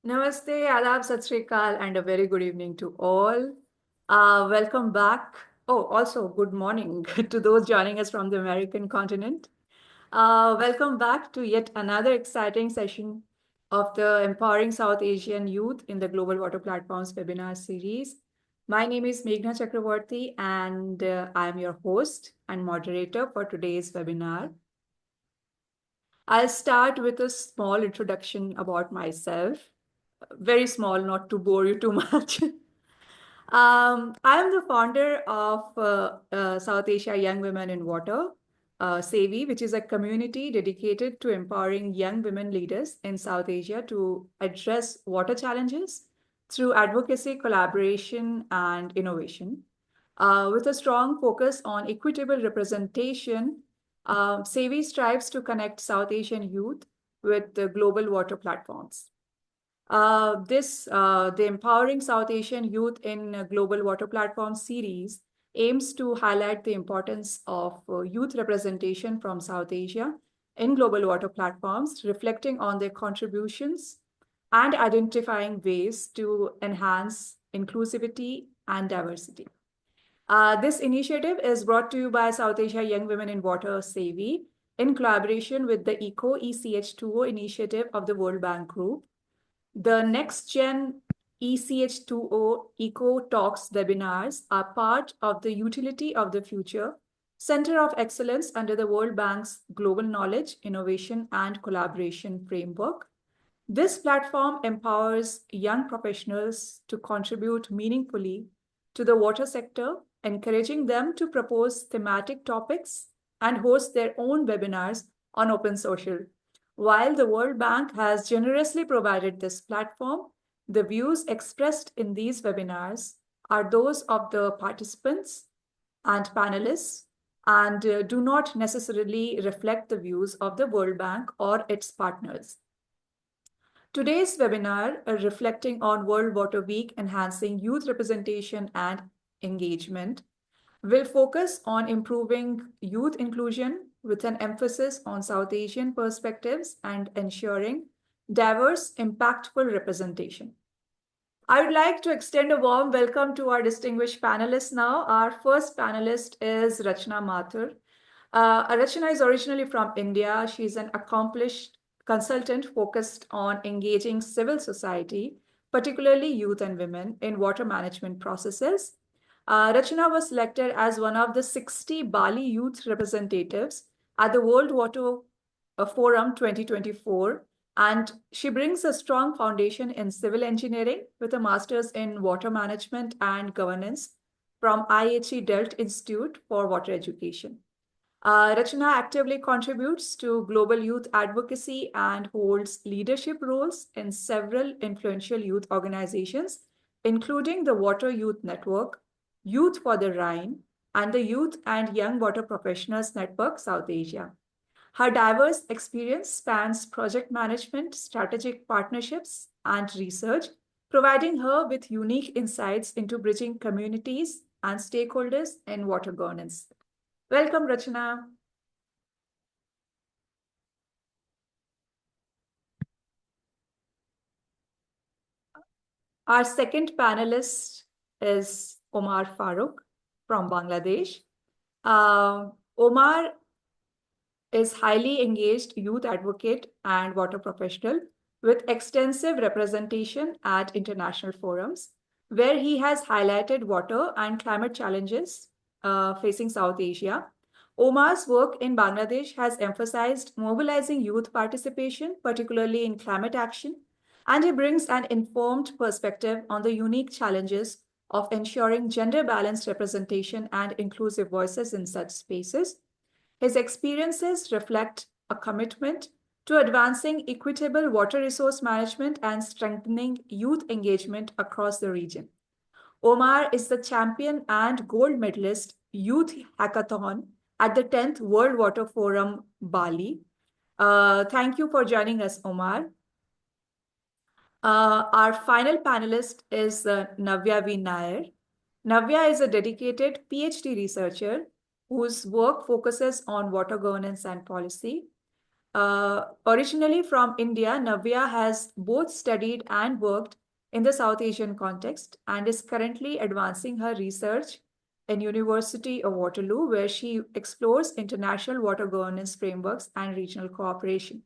Namaste, Adab, Sat Sri Akal, and a very good evening to all. Welcome back. Oh, also good morning to those joining us from the American continent. Welcome back to yet another exciting session of the Empowering South Asian Youth in the Global Water Platforms webinar series. My name is 𝐂𝐚𝐳 𝐂𝐚𝐳 and I'm your host and moderator for today's webinar. I'll start with a small introduction about myself. Very small, not to bore you too much. I am the founder of South Asia Young Women in Water, SAYWiW, which is a community dedicated to empowering young women leaders in South Asia to address water challenges through advocacy, collaboration, and innovation. With a strong focus on equitable representation, SAYWiW strives to connect South Asian youth with the global water platforms. The Empowering South Asian Youth in Global Water Platform series aims to highlight the importance of youth representation from South Asia in global water platforms, reflecting on their contributions and identifying ways to enhance inclusivity and diversity. This initiative is brought to you by South Asia Young Women in Water, SAYWiW, in collaboration with the 𝐖𝐞 𝐂𝐚𝐳 initiative of the World Bank Group. The Next Gen 𝐂𝐴CH2O Eco Talks webinars are part of the Utility of the Future Center of Excellence under the World Bank's Global Knowledge, Innovation, and Collaboration Framework. This platform empowers young professionals to contribute meaningfully to the water sector, encouraging them to propose thematic topics and host their own webinars on Open Social. While the World Bank has generously provided this platform, the views expressed in these webinars are those of the participants and panelists and do not necessarily reflect the views of the World Bank or its partners. Today's webinar, reflecting on World Water Week, enhancing youth representation and engagement, will focus on improving youth inclusion with an emphasis on South Asian perspectives and ensuring diverse, impactful representation. I would like to extend a warm welcome to our distinguished panelists now. Our first panelist is Rachna Mathur. Rachna is originally from India. She's an accomplished consultant focused on engaging civil society, particularly youth and women, in water management processes. Rachna was selected as one of the 60 Bali youth representatives at the World Water Forum 2024, and she brings a strong foundation in civil engineering with a master's in water management and governance from IHE Delft Institute for Water Education. Rachna actively contributes to global youth advocacy and holds leadership roles in several influential youth organizations, including the Water Youth Network, Youth for the Rhine, and the Youth and Young Water Professionals Network South Asia. Her diverse experience spans project management, strategic partnerships, and research, providing her with unique insights into bridging communities and stakeholders in water governance. Welcome, Rachna. Our second panelist is Omar Faruk from Bangladesh. Omar is highly engaged youth advocate and water professional with extensive representation at international forums, where he has highlighted water and climate challenges facing South Asia. Omar's work in Bangladesh has emphasized mobilizing youth participation, particularly in climate action, and he brings an informed perspective on the unique challenges of ensuring gender-balanced representation and inclusive voices in such spaces. His experiences reflect a commitment to advancing equitable water resource management and strengthening youth engagement across the region. Omar is the champion and gold medalist Youth Hackathon at the 10th World Water Forum, Bali. Thank you for joining us, Omar. Our final panelist is Navya V. Nair. Navya is a dedicated Ph.D. researcher whose work focuses on water governance and policy. Originally from India, Navya has both studied and worked in the South Asian context and is currently advancing her research in University of Waterloo, where she explores international water governance frameworks and regional cooperation.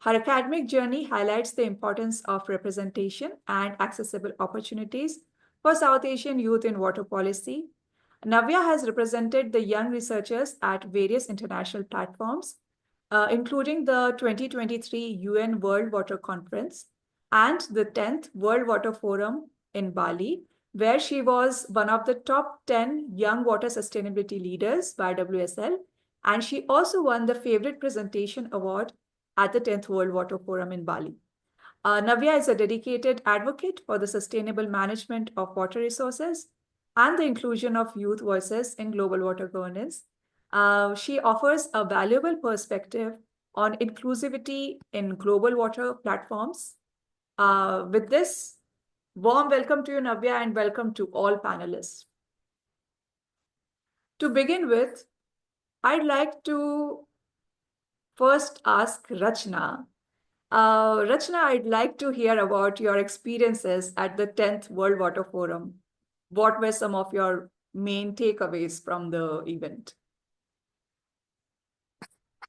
Her academic journey highlights the importance of representation and accessible opportunities for South Asian youth in water policy. Navya has represented the young researchers at various international platforms, including the 2023 UN World Water Conference and the 10th World Water Forum in Bali, where she was one of the top 10 young water sustainability leaders by WSL. And she also won the Favorite Presentation Award at the 10th World Water Forum in Bali. Navya is a dedicated advocate for the sustainable management of water resources and the inclusion of youth voices in global water governance. She offers a valuable perspective on inclusivity in global water platforms. With this, warm welcome to you, Navya, and welcome to all panelists. To begin with, I'd like to first ask Rachna. Rachna, I'd like to hear about your experiences at the 10th World Water Forum. What were some of your main takeaways from the event?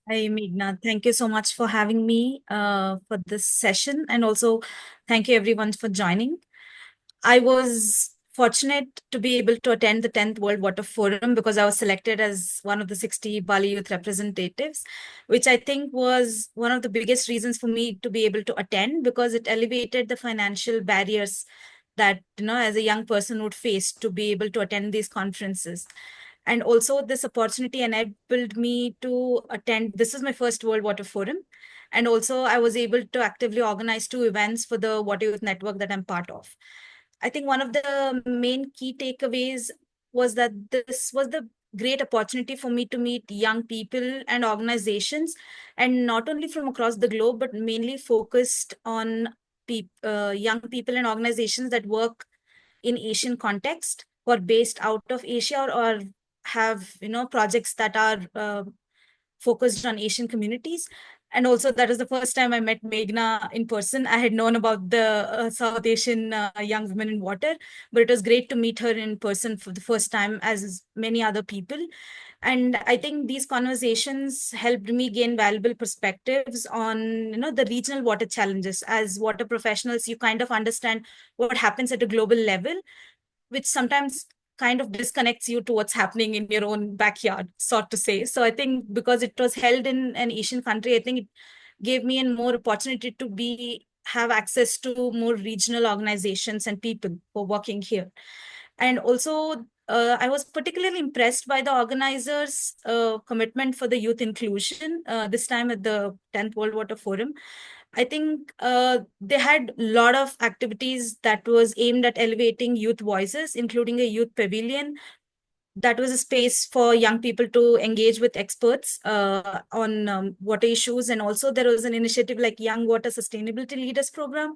Hi, Meghna. Thank you so much for having me for this session. And also, thank you everyone for joining. I was fortunate to be able to attend the 10th World Water Forum because I was selected as one of the 60 Bali youth representatives, which I think was one of the biggest reasons for me to be able to attend, because it elevated the financial barriers that, as a young person would face to be able to attend these conferences. And also this opportunity enabled me to attend. This is my first World Water Forum. And also I was able to actively organize 2 events for the Water Youth Network that I'm part of. I think one of the main key takeaways was that this was the great opportunity for me to meet young people and organizations, and not only from across the globe, but mainly focused on young people and organizations that work in Asian context, who are based out of Asia, or have projects that are focused on Asian communities. And also that is the first time I met Meghna in person. I had known about the South Asian young women in water, but it was great to meet her in person for the first time, as many other people. And I think these conversations helped me gain valuable perspectives on the regional water challenges. As water professionals, you kind of understand what happens at a global level, which sometimes kind of disconnects you to what's happening in your own backyard, sort to say. So I think because it was held in an Asian country, I think it gave me a more opportunity to have access to more regional organizations and people who are working here. And also, I was particularly impressed by the organizers' commitment for the youth inclusion this time at the 10th World Water Forum. I think they had a lot of activities that was aimed at elevating youth voices, including a youth pavilion. That was a space for young people to engage with experts on water issues. And also there was an initiative like Young Water Sustainability Leaders Program,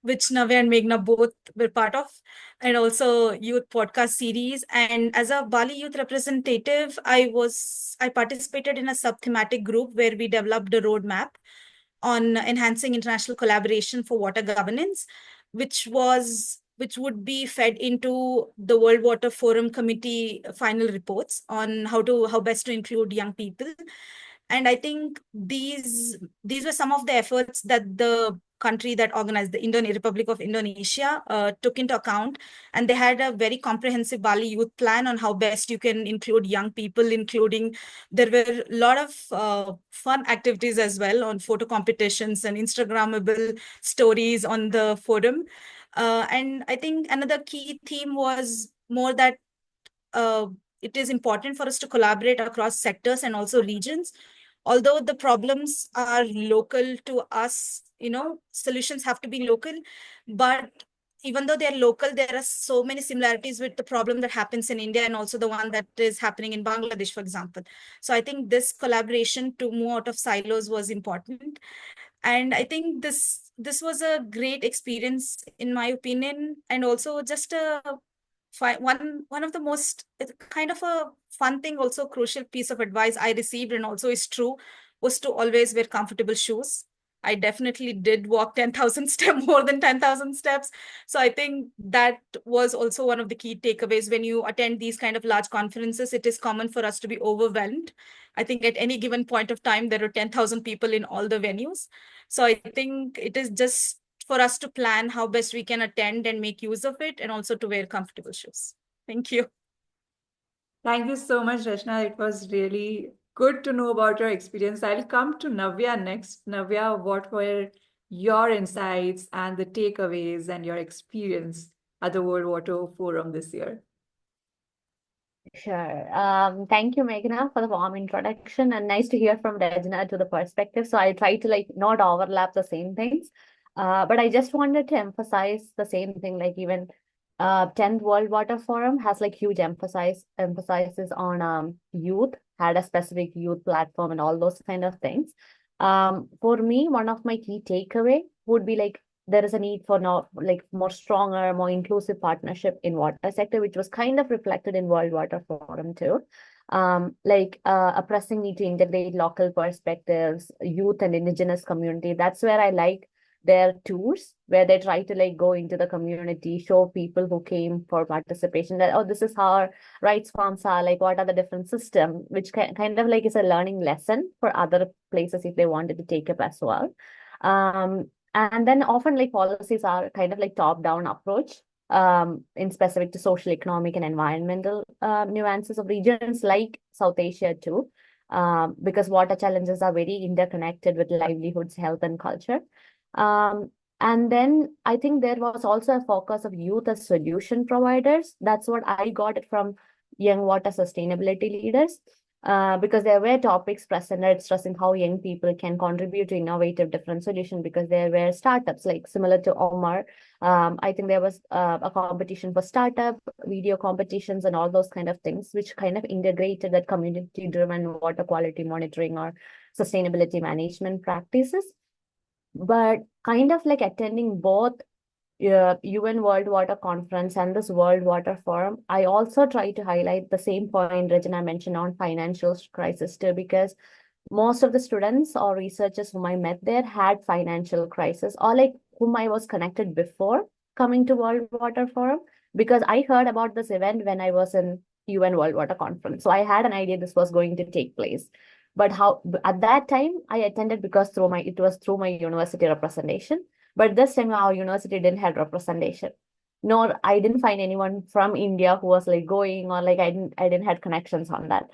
which Navya and Meghna both were part of, and also youth podcast series. And as a Bali youth representative, I participated in a sub-thematic group where we developed a roadmap on enhancing international collaboration for water governance, which would be fed into the World Water Forum Committee final reports on how best to include young people. And I think these were some of the efforts that the country that organized, the Republic of Indonesia, took into account. And they had a very comprehensive Bali youth plan on how best you can include young people, including there were a lot of fun activities as well, on photo competitions and Instagrammable stories on the forum. And I think another key theme was more that it is important for us to collaborate across sectors and also regions. Although the problems are local to us, solutions have to be local. But even though they're local, there are so many similarities with the problem that happens in India and also the one that is happening in Bangladesh, for example. So I think this collaboration to move out of silos was important. And I think this was a great experience, in my opinion. And also just one of the most, it's kind of a fun thing, also crucial piece of advice I received, and also is true, was to always wear comfortable shoes. I definitely did walk 10,000 steps, more than 10,000 steps. So I think that was also one of the key takeaways. When you attend these kind of large conferences, it is common for us to be overwhelmed. I think at any given point of time, there are 10,000 people in all the venues. So I think it is just for us to plan how best we can attend and make use of it, and also to wear comfortable shoes. Thank you. Thank you so much, Rachna. It was really good to know about your experience. I'll come to Navya next. Navya, what were your insights and the takeaways and your experience at the World Water Forum this year? Sure. Thank you, Meghna, for the warm introduction, and nice to hear from Rajna to the perspective. So I try to like not overlap the same things, but I just wanted to emphasize the same thing. Like even 10th World Water Forum has like huge emphasis on youth, had a specific youth platform and all those kind of things. For me, one of my key takeaway would be like there is a need for more stronger, more inclusive partnership in water sector, which was kind of reflected in World Water Forum too. A pressing need to integrate local perspectives, youth and indigenous community. That's where I like their tours, where they try to like go into the community, show people who came for participation that, oh, this is how our rights forms are, like what are the different systems, which kind of like is a learning lesson for other places if they wanted to take up as well. And then often like policies are kind of like top-down approach in specific to social, economic, and environmental nuances of regions like South Asia too, because water challenges are very interconnected with livelihoods, health, and culture. And then I think there was also a focus of youth as solution providers. That's what I got it from young water sustainability leaders. Because there were topics presented stressing how young people can contribute to innovative different solutions, because there were startups like similar to Omar. I think there was a competition for startup, video competitions and all those kind of things, which kind of integrated that community-driven water quality monitoring or sustainability management practices. But kind of like attending both UN World Water Conference and this World Water Forum, I also try to highlight the same point Regina mentioned on financial crisis too, because most of the students or researchers whom I met there had financial crisis, or like whom I was connected before coming to World Water Forum, because I heard about this event when I was in UN World Water Conference. So I had an idea this was going to take place. But how at that time I attended because it was through my university representation. But this time our university didn't have representation. Nor I didn't find anyone from India who was like going, or like I didn't have connections on that.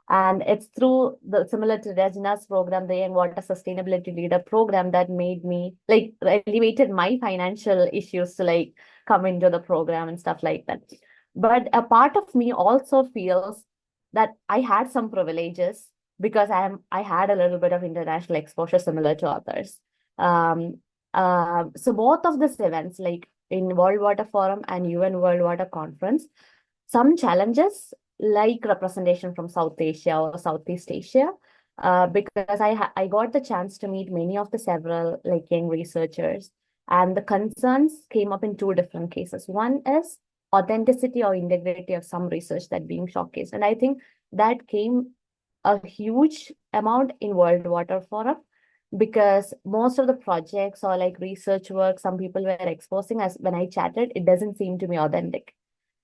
And it's through the similar to Regina's program, the Young Water Sustainability Leader program, that made me like elevated my financial issues to like come into the program and stuff like that. But a part of me also feels that I had some privileges because I had a little bit of international exposure similar to others. So both of these events, like in World Water Forum and UN World Water Conference, some challenges like representation from South Asia or Southeast Asia, because I got the chance to meet many of the several like young researchers, and the concerns came up in two different cases. One is authenticity or integrity of some research that being showcased, and I think that came a huge amount in World Water Forum, because most of the projects or like research work some people were exposing, as when I chatted, it doesn't seem to me authentic.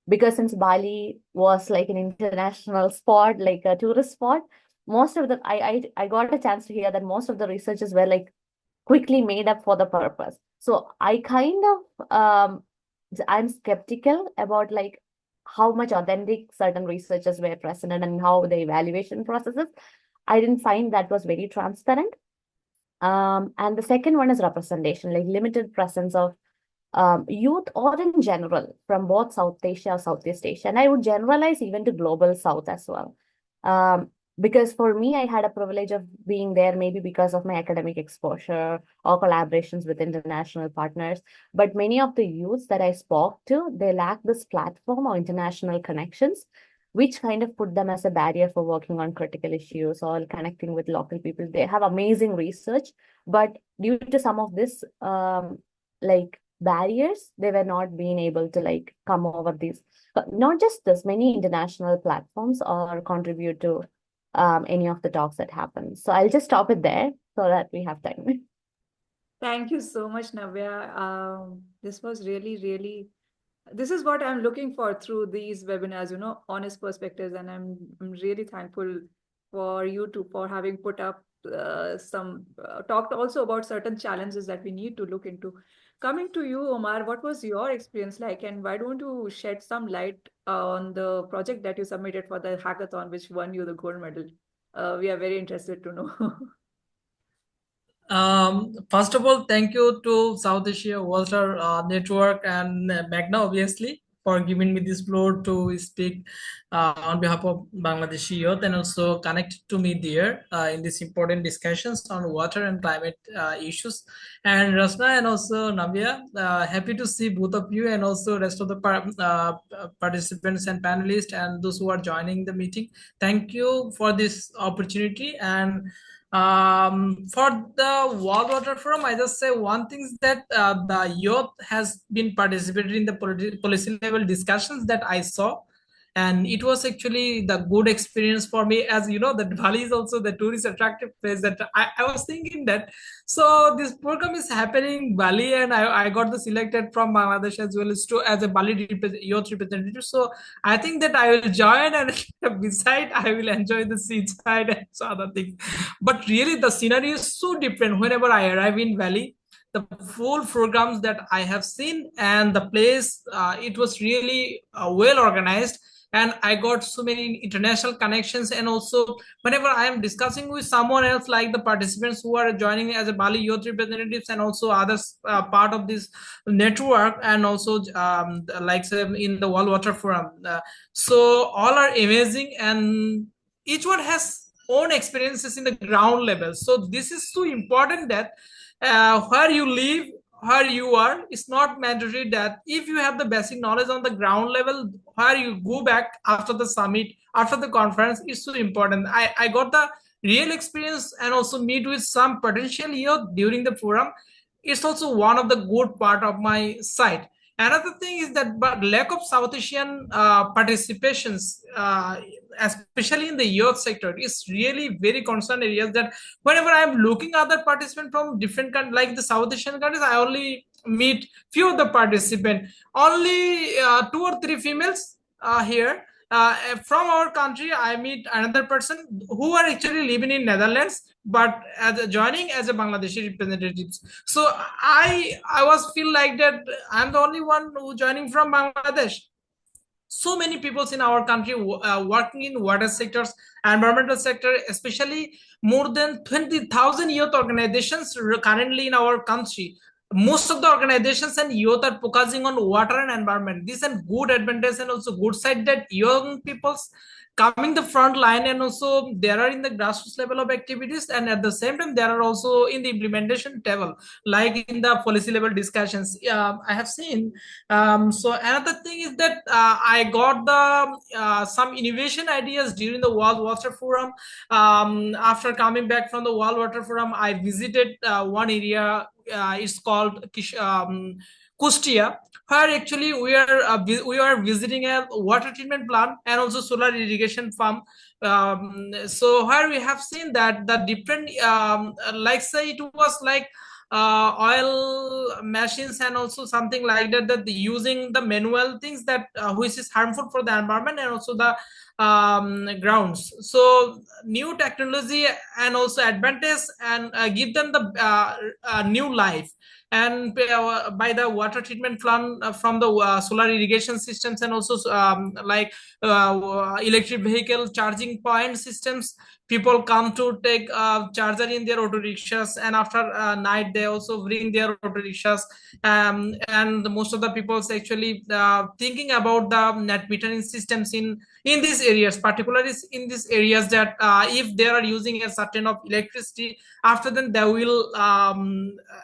Because since Bali was like an international spot, like a tourist spot, most of the I got a chance to hear that most of the researchers were like quickly made up for the purpose. So I kind of I'm skeptical about like how much authentic certain researchers were present and how the evaluation processes. I didn't find that was very transparent. And the second one is representation, like limited presence of youth or in general from both South Asia or Southeast Asia. And I would generalize even to global South as well. Because for me, I had a privilege of being there, maybe because of my academic exposure or collaborations with international partners. But many of the youths that I spoke to, they lack this platform or international connections, which kind of put them as a barrier for working on critical issues or connecting with local people. They have amazing research, but due to some of this like barriers, they were not being able to like come over these. But not just this, many international platforms or contribute to any of the talks that happen. So I'll just stop it there so that we have time. Thank you so much, Navya. This was really, this is what I'm looking for through these webinars, honest perspectives. And I'm really thankful for you for having put up talked also about certain challenges that we need to look into. Coming to you, Omar, what was your experience like? And why don't you shed some light on the project that you submitted for the hackathon, which won you the gold medal? We are very interested to know. First of all, thank you to South Asia Water Network and Magna, obviously, for giving me this floor to speak on behalf of Bangladeshi youth and also connect to me there in these important discussions on water and climate issues. And Rasna and also Navya, happy to see both of you and also rest of the participants and panelists and those who are joining the meeting. Thank you for this opportunity. And for the World Water Forum, I just say one thing is that the youth has been participating in the policy level discussions that I saw, and it was actually the good experience for me. As you know, that Bali is also the tourist attractive place that I was thinking that. So this program is happening in Bali, and I got the selected from Bangladesh as well as a Bali youth representative. So I think that I will join, and beside I will enjoy the seaside and so other things. But really, the scenery is so different whenever I arrive in Bali. The full programs that I have seen and the place, it was really well organized. And I got so many international connections. And also, whenever I am discussing with someone else, like the participants who are joining as a Bali youth representatives and also others part of this network, and also like say, in the World Water Forum. So all are amazing, and each one has own experiences in the ground level. So this is so important that where you live, where you are, it's not mandatory that if you have the basic knowledge on the ground level, where you go back after the summit, after the conference, is so important. I got the real experience and also meet with some potential youth during the forum. It's also one of the good part of my site. Another thing is that lack of South Asian participations, especially in the youth sector, is really very concerned areas. That whenever I'm looking other participants from different countries, like the South Asian countries, I only meet few of the participants. Only 2 or 3 females here. From our country, I meet another person who are actually living in Netherlands, but joining as a Bangladeshi representatives. So I was feel like that I'm the only one who joining from Bangladesh. So many people in our country working in water sectors, environmental sector, especially more than 20,000 youth organizations currently in our country. Most of the organizations and youth are focusing on water and environment. This is good advantage and also good side that young people's coming the front line, and also there are in the grassroots level of activities, and at the same time there are also in the implementation level, like in the policy level discussions. I have seen. So another thing is that I got the some innovation ideas during the World Water Forum. After coming back from the World Water Forum, I visited one area. It's called Kustia, where actually we are visiting a water treatment plant and also solar irrigation farm. So where we have seen that the different like say it was like oil machines and also something like that, that using the manual things that which is harmful for the environment and also the grounds. So new technology and also advantage and give them the new life. And by the water treatment plant from the solar irrigation systems, and also like electric vehicle charging point systems, people come to take charger in their auto rickshaws, and after night they also bring their auto rickshaws. And most of the people actually thinking about the net metering systems in these areas, particularly in these areas, that if they are using a certain of electricity, after then they will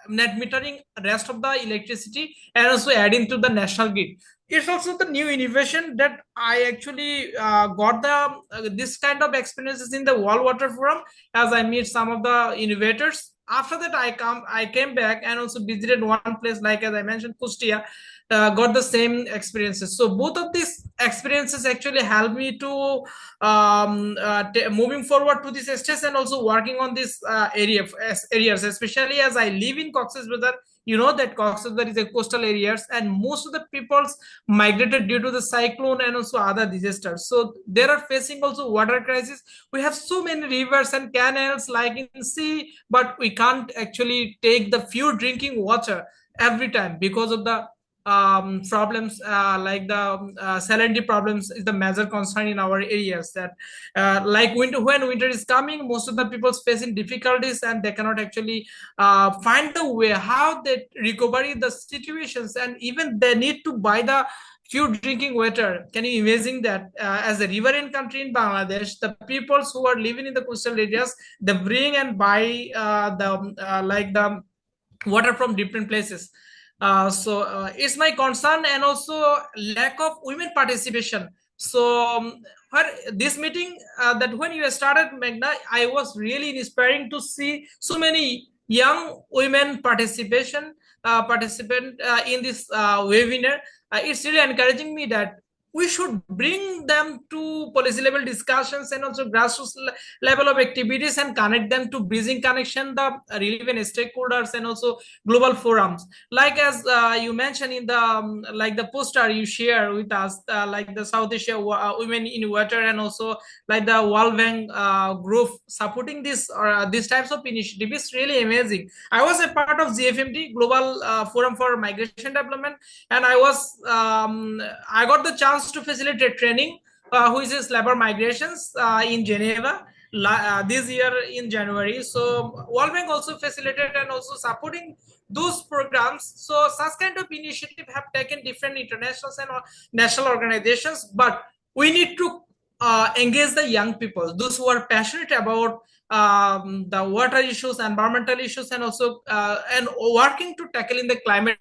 net metering rest of the electricity and also adding to the national grid. It's also the new innovation that I actually got the this kind of experiences in the World Water Forum, as I meet some of the innovators after that I came back and also visited one place, like as I mentioned, Kustia, got the same experiences. So both of these experiences actually helped me to moving forward to this stage and also working on this areas, especially as I live in Cox's Bazar. You know that Cox's Bazar is a coastal areas, and most of the peoples migrated due to the cyclone and also other disasters. So they are facing also water crisis. We have so many rivers and canals like in sea, but we can't actually take the pure drinking water every time because of the problems, like the salinity problems is the major concern in our areas. That like when winter is coming, most of the people facing difficulties and they cannot actually find the way how they recover the situations, and even they need to buy the pure drinking water. Can you imagine that as a riverine country in Bangladesh, the people who are living in the coastal areas, they bring and buy like the water from different places. So it's my concern, and also lack of women participation. So this meeting that when you started, Meghna, I was really inspiring to see so many young women participant in this webinar. It's really encouraging me that we should bring them to policy level discussions and also grassroots level of activities and connect them to bridging connection, the relevant stakeholders and also global forums. Like as you mentioned in the like the poster you share with us, like the South Asia Women in Water, and also like the World Bank group supporting these types of initiative is really amazing. I was a part of GFMD, Global Forum for Migration Development, and I got the chance to facilitate training, which is labor migrations in Geneva this year in January. So World Bank also facilitated and also supporting those programs. So such kind of initiative have taken different international and national organizations, but we need to engage the young people, those who are passionate about the water issues, environmental issues, and also and working to tackle in the climate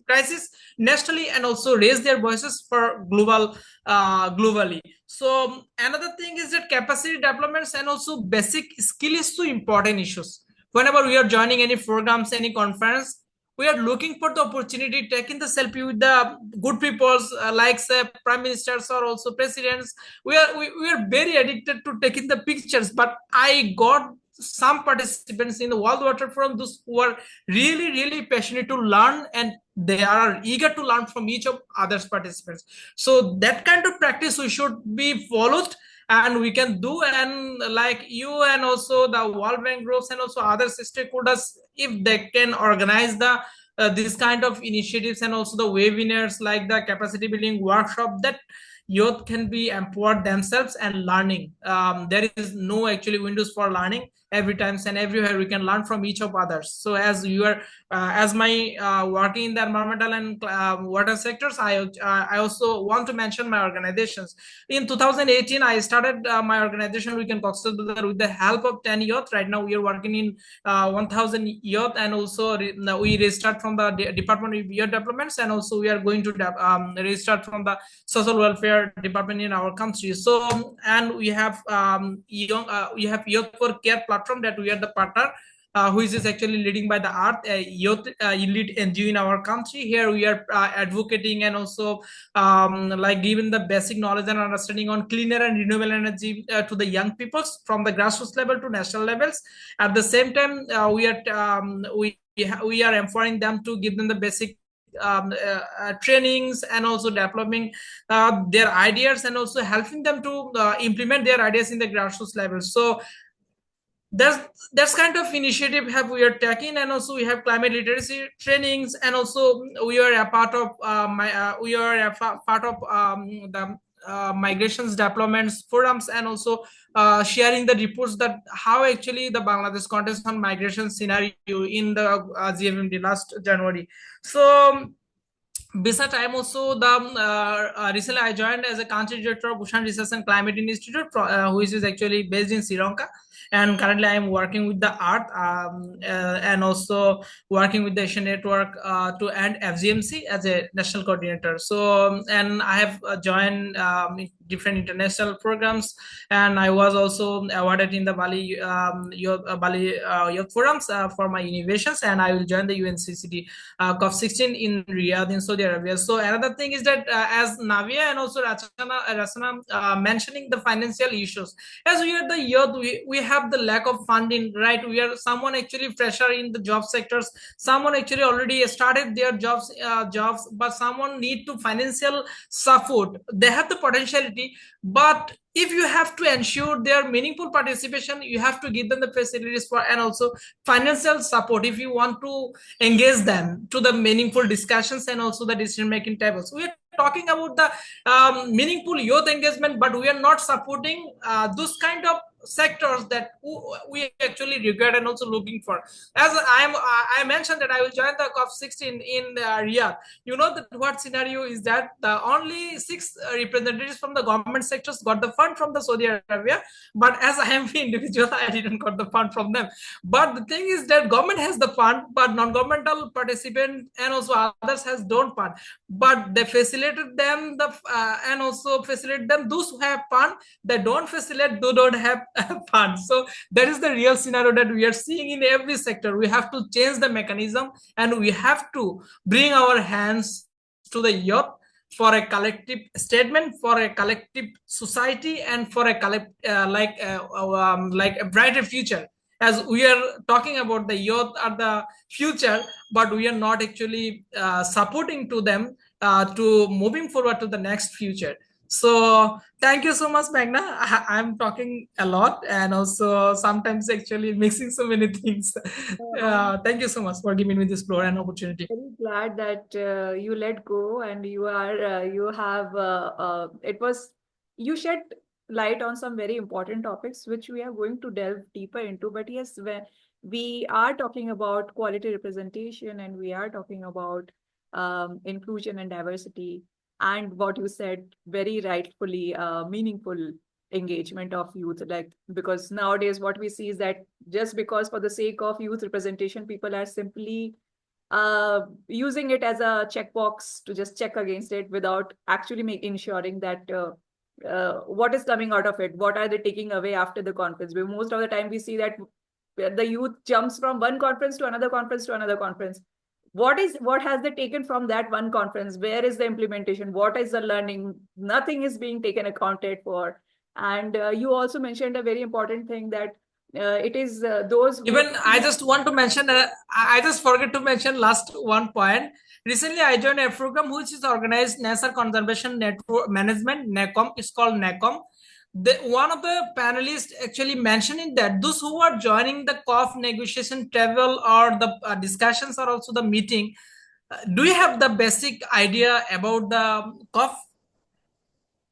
crisis nationally, and also raise their voices for globally. So another thing is that capacity developments and also basic skill is so important issues. Whenever we are joining any programs, any conference, we are looking for the opportunity, taking the selfie with the good people, like say prime ministers or also presidents. We are very addicted to taking the pictures, but I got some participants in the World Water Forum, those who are really passionate to learn, and they are eager to learn from each of others participants. So that kind of practice we should be followed, and we can do. And like you and also the World Bank groups and also other stakeholders, if they can organize the this kind of initiatives and also the webinars like the capacity building workshop, that youth can be empowered themselves and learning. There is no actually windows for learning. Every time and everywhere we can learn from each of others. So as you are as my working in the environmental and water sectors, I also want to mention my organizations. In 2018 I started my organization Weekend Cox's Bazar with the help of 10 youth. Right now we are working in 1000 youth, and also we restart from the Department of Youth Developments, and also we are going to restart from the social welfare department in our country. So and we have Youth for Care platform that we are the partner, which is actually leading by the Earth, a youth elite NGO in our country. Here we are advocating and also like giving the basic knowledge and understanding on cleaner and renewable energy to the young people from the grassroots level to national levels. At the same time, we are empowering them to give them the basic trainings and also developing their ideas and also helping them to implement their ideas in the grassroots level. So that's kind of initiative we are taking. And also we have climate literacy trainings, and also we are a part of the migrations developments forums, and also sharing the reports that how actually the Bangladesh context on migration scenario in the GFMD last January. So besides, I'm also the recently I joined as a country director of Ocean Research and Climate Institute, which is actually based in Sri Lanka. And currently I'm working with the Earth and also working with the Asian Network to end FGMC as a national coordinator. So and I have joined different international programs, and I was also awarded in the Bali Youth Forums for my innovations, and I will join the UNCCD COP16 in Riyadh in Saudi Arabia. So another thing is that as Navya and also Rasana mentioning the financial issues, as we are the youth, we have the lack of funding, right? We are someone actually fresher in the job sectors, someone actually already started their jobs, but someone need to financial support. They have the potentiality, but if you have to ensure their meaningful participation, you have to give them the facilities for and also financial support if you want to engage them to the meaningful discussions and also the decision making tables. We are talking about the meaningful youth engagement, but we are not supporting those kind of sectors that we actually regret and also looking for. As I mentioned that I will join the COP16 in Riyadh. You know that what scenario is that the only 6 representatives from the government sectors got the fund from the Saudi Arabia, but as I am an individual, I didn't got the fund from them. But the thing is that government has the fund, but non-governmental participant and also others has don't fund, but they facilitated them and also facilitate them those who have fund. They don't facilitate, they don't have fund. So that is the real scenario that we are seeing in every sector. We have to change the mechanism, and we have to bring our hands to the youth for a collective statement, for a collective society, and for a like a brighter future. As we are talking about the youth are the future, but we are not actually supporting to them to moving forward to the next future. So thank you so much, Meghna. I'm talking a lot and also sometimes actually mixing so many things. Thank you so much for giving me this floor and opportunity. Very glad that you let go, and you have you shed light on some very important topics which we are going to delve deeper into. But yes, when we are talking about quality representation and we are talking about inclusion and diversity, and what you said very rightfully, meaningful engagement of youth, like, because nowadays what we see is that just because for the sake of youth representation, people are simply using it as a checkbox to just check against it without actually ensuring that what is coming out of it, what are they taking away after the conference. Most of the time we see that the youth jumps from one conference to another conference to another conference. What has they taken from that one conference? Where is the implementation? What is the learning? Nothing is being taken accounted for. And you also mentioned a very important thing that it is those even I just want to mention I just forget to mention last one point. Recently I joined a program which is organized Nature Conservation Network Management, NACOM. It's called NACOM. One of the panelists actually mentioning that those who are joining the COP negotiation table or the discussions or also the meeting, do you have the basic idea about the COP?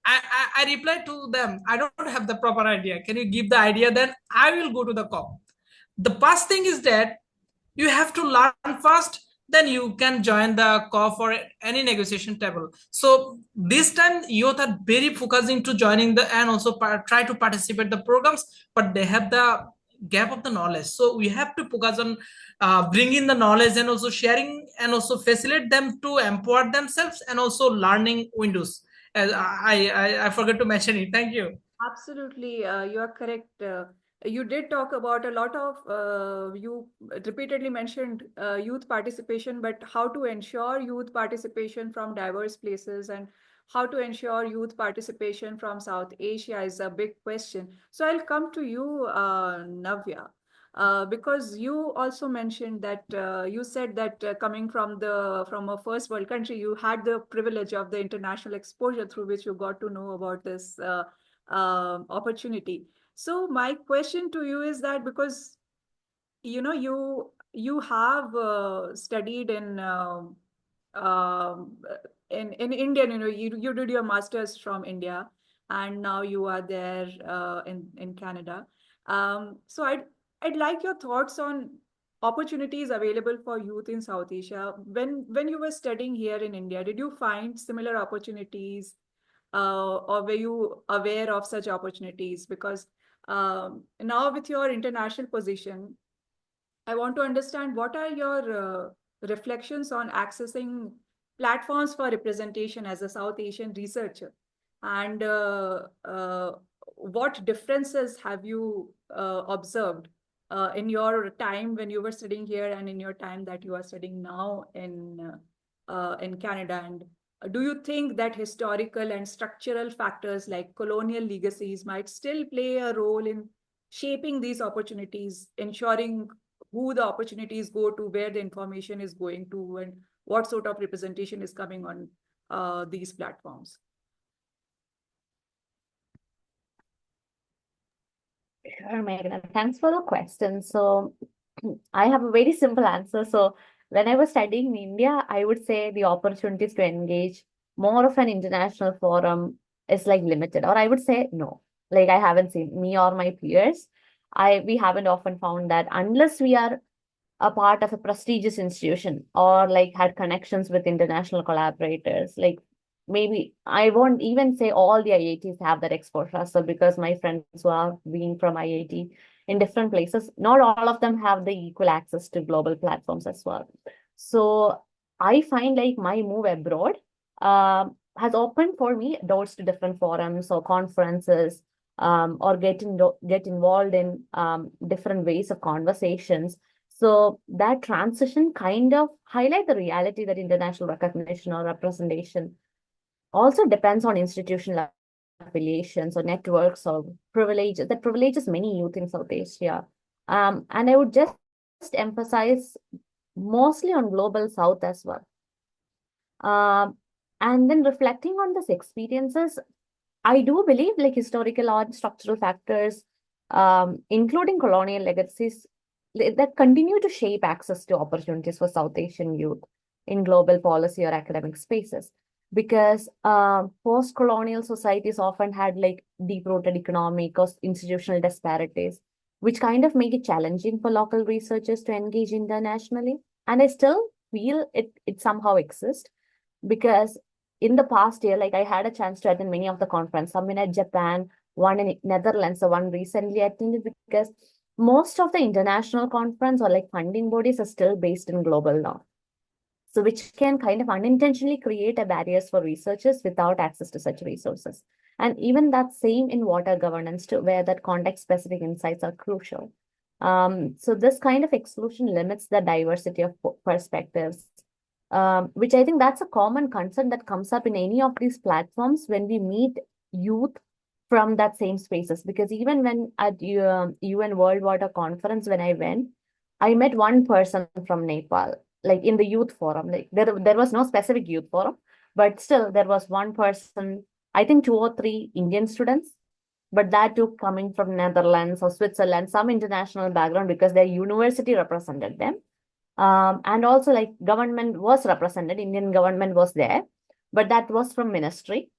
I replied to them, I don't have the proper idea. Can you give the idea? Then I will go to the COP. The first thing is that you have to learn first, then you can join the COP or any negotiation table. So this time youth are very focusing to joining the and also try to participate the programs, but they have the gap of the knowledge. So we have to focus on bringing the knowledge and also sharing and also facilitate them to empower themselves and also learning windows. As I forgot to mention it. Thank you. Absolutely, you are correct. You did talk about a lot of, you repeatedly mentioned youth participation, but how to ensure youth participation from diverse places and how to ensure youth participation from South Asia is a big question. So I'll come to you, Navya. Because you also mentioned that you said that coming from a first world country, you had the privilege of the international exposure through which you got to know about this opportunity. So my question to you is that because you have studied in India, you did your masters from India, and now you are there in Canada. So I'd like your thoughts on opportunities available for youth in South Asia. When you were studying here in India, did you find similar opportunities, or were you aware of such opportunities? Because now with your international position, I want to understand what are your reflections on accessing platforms for representation as a South Asian researcher. And what differences have you observed in your time when you were studying here and in your time that you are studying now in Canada? And do you think that historical and structural factors like colonial legacies might still play a role in shaping these opportunities, ensuring who the opportunities go to, where the information is going to, and what sort of representation is coming on these platforms? Sure, Meghna. Thanks for the question. So I have a very simple answer. So when I was studying in India, I would say the opportunities to engage more of an international forum is like limited, or I would say no. Like I haven't seen me or my peers. We haven't often found that unless we are a part of a prestigious institution or like had connections with international collaborators. Like maybe I won't even say all the IITs have that exposure. So because my friends who are being from IIT in different places, not all of them have the equal access to global platforms as well. So I find like my move abroad has opened for me doors to different forums or conferences, or get involved in different ways of conversations. So that transition kind of highlight the reality that international recognition or representation also depends on institutional affiliations or networks or privileges that privileges many youth in South Asia. And I would just emphasize mostly on global South as well. And then reflecting on these experiences, I do believe like historical or structural factors, including colonial legacies, that continue to shape access to opportunities for South Asian youth in global policy or academic spaces. Because post-colonial societies often had like deep-rooted economic or institutional disparities, which kind of make it challenging for local researchers to engage internationally. And I still feel it somehow exists because in the past year, like I had a chance to attend many of the conference, some in Japan, one in Netherlands, so one recently attended, because most of the international conference or like funding bodies are still based in global north. So which can kind of unintentionally create a barriers for researchers without access to such resources. And even that same in water governance too, where that context-specific insights are crucial. So this kind of exclusion limits the diversity of perspectives, which I think that's a common concern that comes up in any of these platforms when we meet youth from that same spaces. Because even when at UN World Water Conference, when I went, I met one person from Nepal, like in the youth forum. Like there was no specific youth forum, but still there was one person, I think two or three Indian students, but that too coming from Netherlands or Switzerland, some international background because their university represented them. And also like government was represented, Indian government was there, but that was from ministry.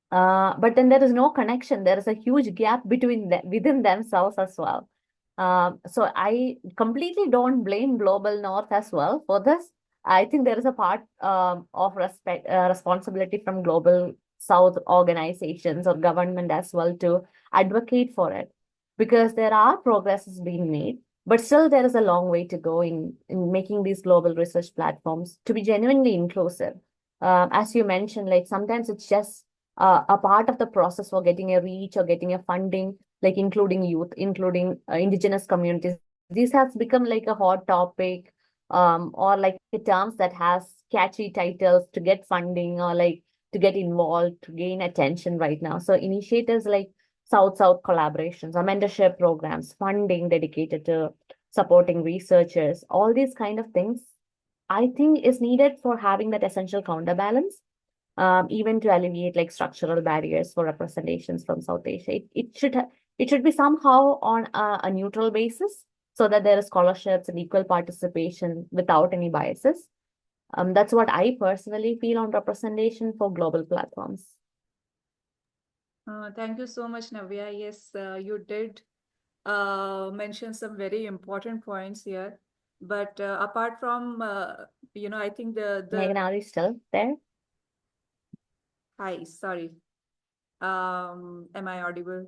But then there is no connection. There is a huge gap between them within themselves as well. So I completely don't blame Global North as well for this. I think there is a part of responsibility from Global South organizations or government as well to advocate for it, because there are progresses being made, but still there is a long way to go in making these global research platforms to be genuinely inclusive. As you mentioned, like sometimes it's just a part of the process for getting a reach or getting a funding, like including youth, including indigenous communities. This has become like a hot topic, or like terms that has catchy titles to get funding or like to get involved, to gain attention right now. So initiatives like South-South collaborations or mentorship programs, funding dedicated to supporting researchers, all these kind of things, I think is needed for having that essential counterbalance, even to alleviate like structural barriers for representations from South Asia. It should be somehow on a neutral basis so that there is scholarships and equal participation without any biases. That's what I personally feel on representation for global platforms. Thank you so much, Navya. Yes, you did mention some very important points here. But apart from, I think Meghna, are you still there? Hi, sorry. Am I audible?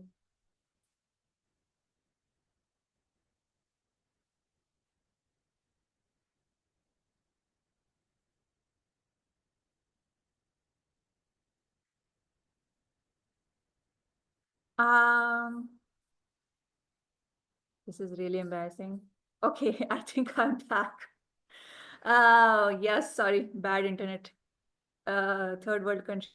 This is really embarrassing. Okay, I think I'm back. Yes, sorry, bad internet. Third world country.